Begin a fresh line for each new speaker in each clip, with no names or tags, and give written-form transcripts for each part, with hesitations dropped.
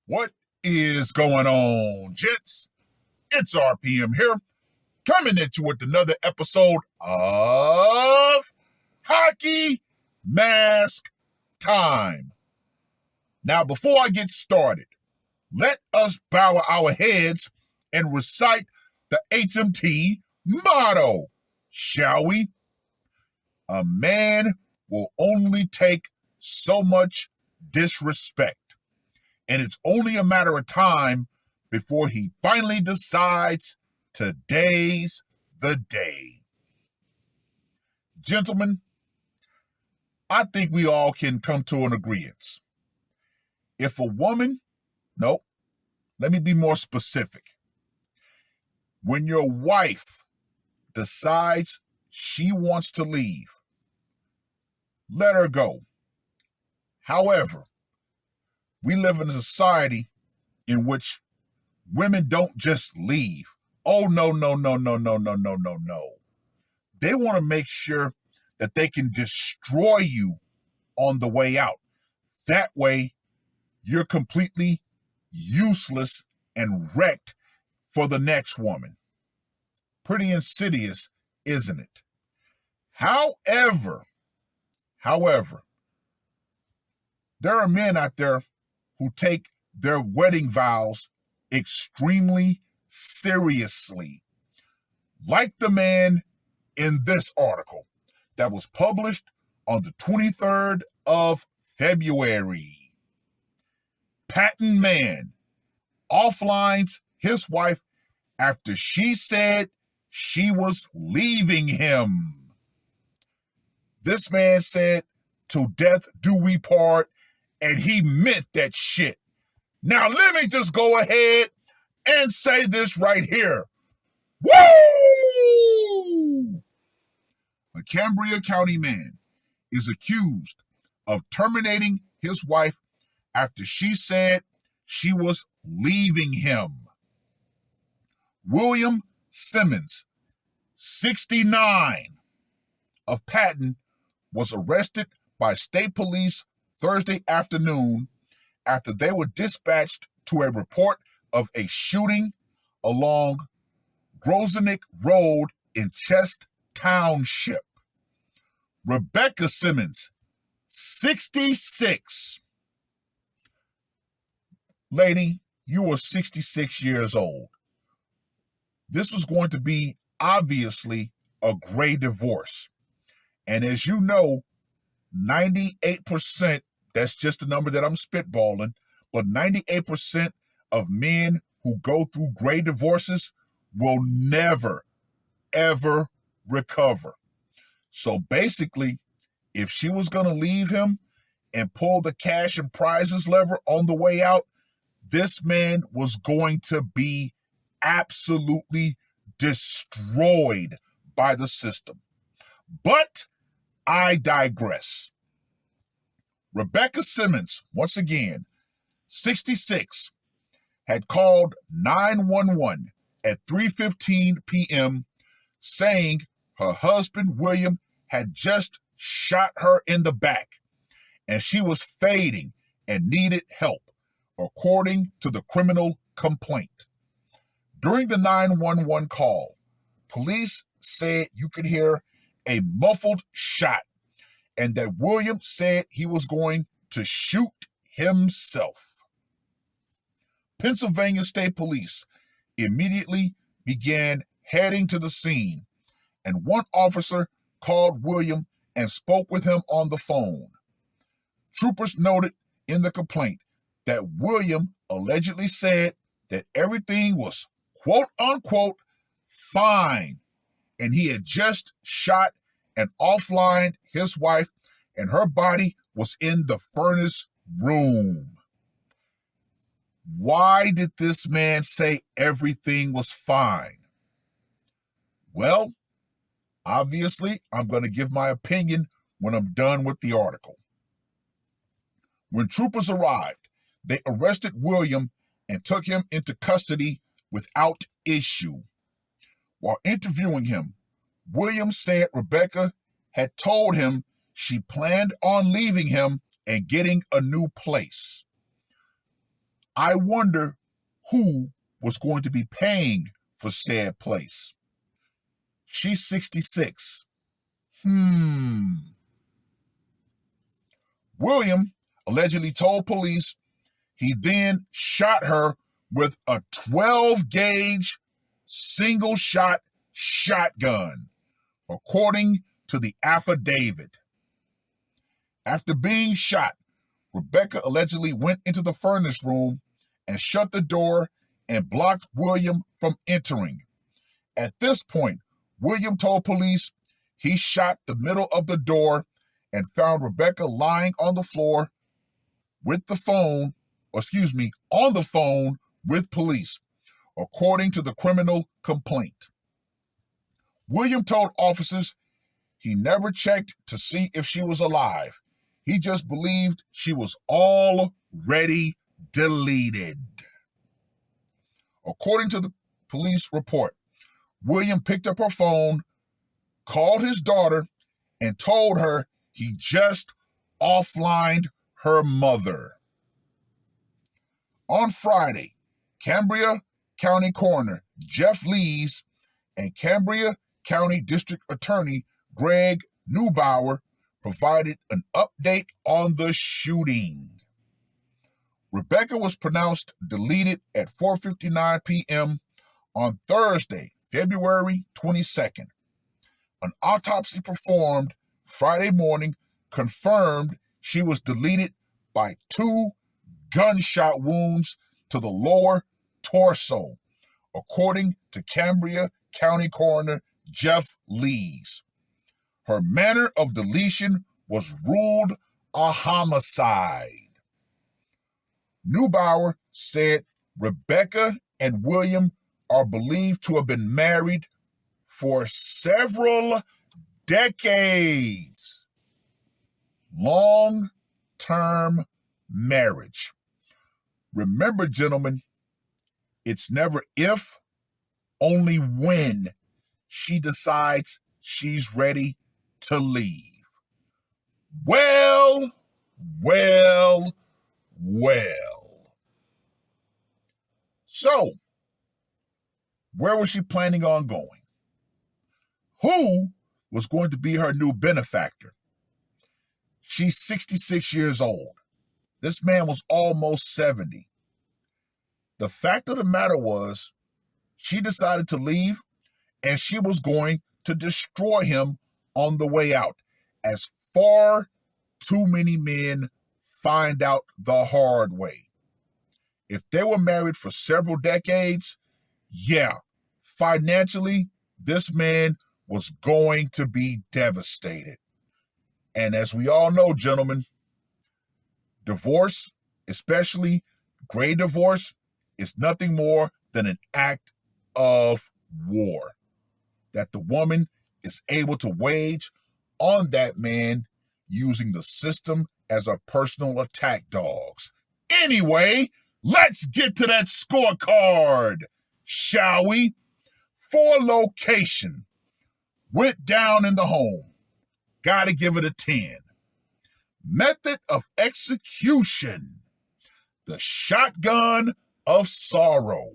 What is going on, gents? It's R.P.M. here, coming at you with another episode of Hockey Mask Time. Now, before I get started, let us bow our heads and recite the HMT motto, shall we? A man will only take so much disrespect. And it's only a matter of time before he finally decides today's the day. Gentlemen, I think we all can come to an agreement. If a woman, let me be more specific. When your wife decides she wants to leave, let her go. However, we live in a society in which women don't just leave. Oh, no. They want to make sure that they can destroy you on the way out. That way, you're completely useless and wrecked for the next woman. Pretty insidious, isn't it? However, there are men out there who take their wedding vows extremely seriously. Like the man in this article that was published on the 23rd of February. Patton man offlines his wife after she said she was leaving him. This man said, "To death do we part," and he meant that shit. Now, let me just go ahead and say this right here. Woo! A Cambria County man is accused of terminating his wife after she said she was leaving him. William Simmons, 69, of Patton, was arrested by state police Thursday afternoon after they were dispatched to a report of a shooting along Grosenick Road in Chest Township. Rebecca Simmons, 66. Lady, you were 66 years old. This was going to be obviously a gray divorce. And as you know, 98%, that's just a number that I'm spitballing, but 98% of men who go through gray divorces will never, ever recover. So basically, if she was going to leave him and pull the cash and prizes lever on the way out, this man was going to be absolutely destroyed by the system. But I digress. Rebecca Simmons, once again, 66, had called 911 at 3:15 p.m. saying her husband, William, had just shot her in the back and she was fading and needed help, according to the criminal complaint. During the 911 call, police said you could hear a muffled shot and that William said he was going to shoot himself. Pennsylvania State Police immediately began heading to the scene, and one officer called William and spoke with him on the phone. Troopers noted in the complaint that William allegedly said that everything was quote unquote fine, and he had just shot and offlined his wife, and her body was in the furnace room. Why did this man say everything was fine? Well, obviously, I'm going to give my opinion when I'm done with the article. When troopers arrived, they arrested William and took him into custody without issue. While interviewing him, William said Rebecca had told him she planned on leaving him and getting a new place. I wonder who was going to be paying for said place. She's 66. William allegedly told police he then shot her with a 12-gauge single-shot shotgun, according to the affidavit. After being shot, Rebecca allegedly went into the furnace room and shut the door and blocked William from entering. At this point, William told police he shot the middle of the door and found Rebecca lying on the floor with the phone, on the phone with police, according to the criminal complaint. William told officers he never checked to see if she was alive. He just believed she was already deleted. According to the police report, William picked up her phone, called his daughter, and told her he just offlined her mother. On Friday, Cambria County Coroner Jeff Lees and Cambria County District Attorney Greg Neubauer provided an update on the shooting. Rebecca was pronounced deleted at 4:59 p.m. on Thursday, February 22nd. An autopsy performed Friday morning confirmed she was deleted by 2 gunshot wounds to the lower torso, according to Cambria County Coroner Jeff Lees. Her manner of deletion was ruled a homicide. Neubauer said Rebecca and William are believed to have been married for several decades. Long-term marriage. Remember, gentlemen, it's never if, only when she decides she's ready to leave. Well. So, where was she planning on going? Who was going to be her new benefactor? She's 66 years old. This man was almost 70. The fact of the matter was, she decided to leave, and she was going to destroy him on the way out, as far too many men find out the hard way. If they were married for several decades, yeah, financially, this man was going to be devastated. And as we all know, gentlemen, divorce, especially gray divorce, is nothing more than an act of war that the woman is able to wage on that man using the system as a personal attack dogs. Anyway, let's get to that scorecard, shall we? For location, went down in the home. Gotta give it a 10. Method of execution, the shotgun of sorrow.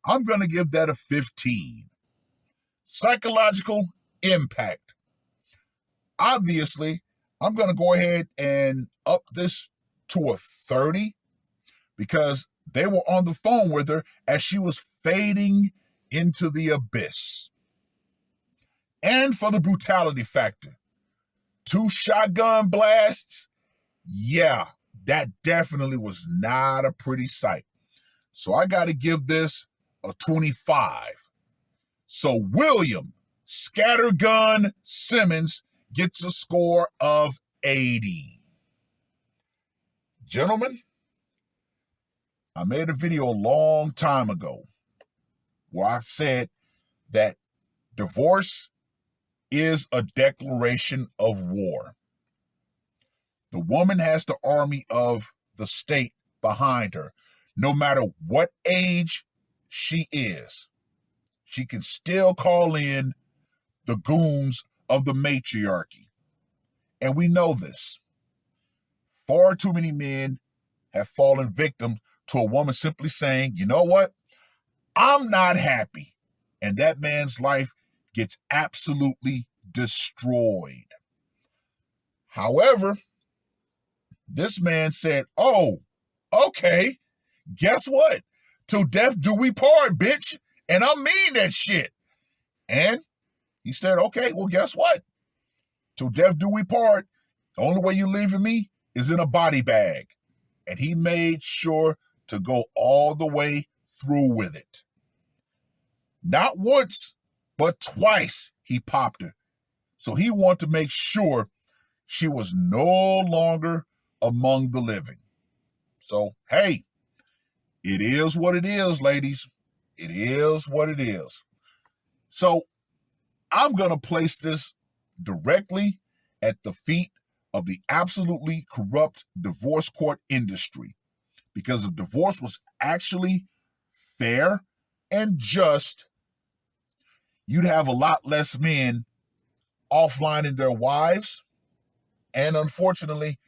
I'm going to give that a 15. Psychological impact. Obviously, I'm going to go ahead and up this to a 30 because they were on the phone with her as she was fading into the abyss. And for the brutality factor, 2 shotgun blasts, yeah, that definitely was not a pretty sight. So I got to give this a 25. So William Scattergun Simmons gets a score of 80. Gentlemen, I made a video a long time ago where I said that divorce is a declaration of war. The woman has the army of the state behind her. No matter what age she is, she can still call in the goons of the matriarchy. And we know this. Far too many men have fallen victim to a woman simply saying, you know what? I'm not happy. And that man's life gets absolutely destroyed. However, this man said, oh, okay, guess what? Till death do we part, bitch. And I mean that shit. And he said, okay, well, guess what? Till death do we part. The only way you leaving me is in a body bag. And he made sure to go all the way through with it. Not once, but twice he popped her. So he wanted to make sure she was no longer among the living. So, hey, it is what it is, ladies. It is what it is. So I'm going to place this directly at the feet of the absolutely corrupt divorce court industry. Because if divorce was actually fair and just, you'd have a lot less men offlining their wives and, unfortunately,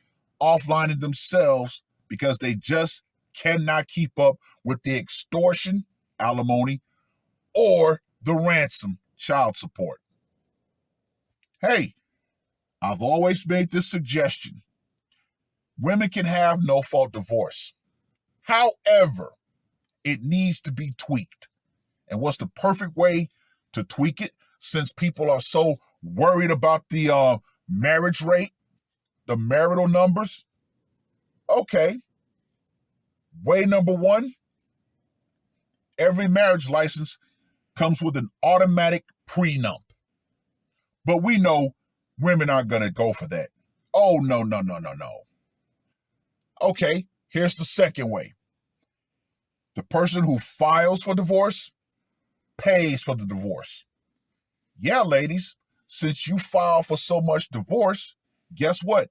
offlining themselves because they just cannot keep up with the extortion, alimony, or the ransom, child support. Hey, I've always made this suggestion. Women can have no-fault divorce. However, it needs to be tweaked. And what's the perfect way to tweak it, since people are so worried about the marriage rate, the marital numbers? Okay. Way number one, every marriage license comes with an automatic prenup. But we know women aren't going to go for that. Oh, no. Okay, here's the second way. The person who files for divorce pays for the divorce. Yeah, ladies, since you file for so much divorce, guess what?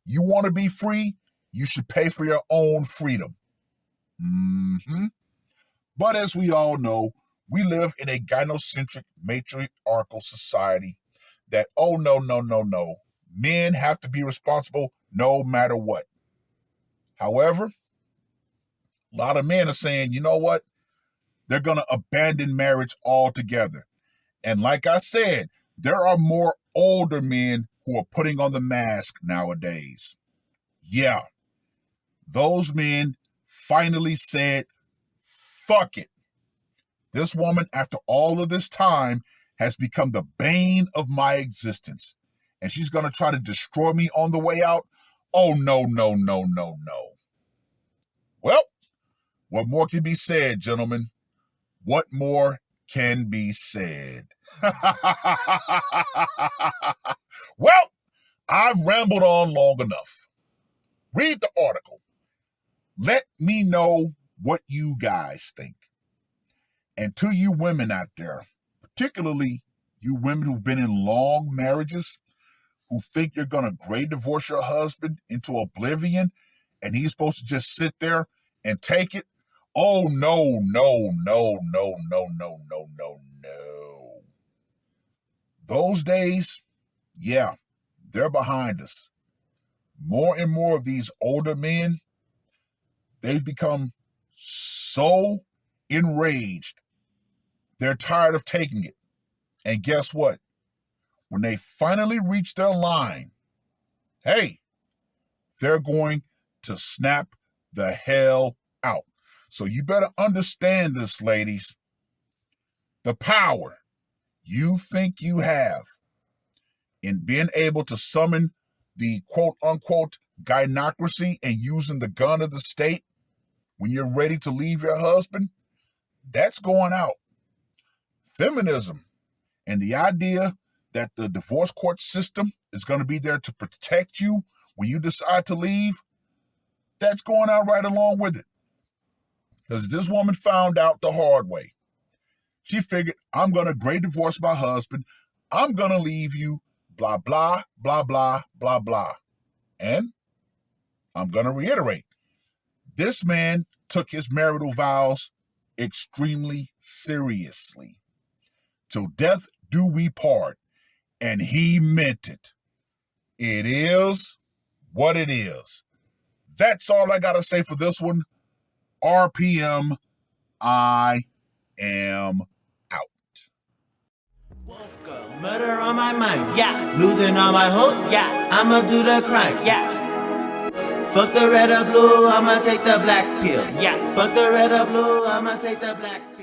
You want to be free, you should pay for your own freedom. But as we all know, we live in a gynocentric matriarchal society that, oh, no. Men have to be responsible no matter what. However, a lot of men are saying, you know what? They're going to abandon marriage altogether. And like I said, there are more older men who are putting on the mask nowadays. Yeah, those men finally said, fuck it. This woman, after all of this time, has become the bane of my existence. And she's going to try to destroy me on the way out? Oh, no. Well, what more can be said, gentlemen? What more can be said? Well, I've rambled on long enough. Read the article. Let me know what you guys think. And to you women out there, particularly you women who've been in long marriages, who think you're going to grade divorce your husband into oblivion and he's supposed to just sit there and take it. Oh, no. Those days, yeah, they're behind us. More and more of these older men, they've become so enraged. They're tired of taking it. And guess what? When they finally reach their line, hey, they're going to snap the hell out. So you better understand this, ladies. The power you think you have in being able to summon the quote-unquote gynocracy and using the gun of the state when you're ready to leave your husband, that's going out. Feminism and the idea that the divorce court system is going to be there to protect you when you decide to leave, that's going out right along with it. Because this woman found out the hard way. She figured, I'm going to grade divorce my husband. I'm going to leave you, blah, blah, blah, blah, blah, blah. And I'm going to reiterate, this man took his marital vows extremely seriously. Till death do we part. And he meant it. It is what it is. That's all I got to say for this one. R.P.M. I am out.
Woke up, murder on my mind, yeah. Losing all my hope, yeah. I'ma do the crime, yeah. Fuck the red or blue, I'ma take the black pill, yeah. Fuck the red or blue, I'ma take the black pill.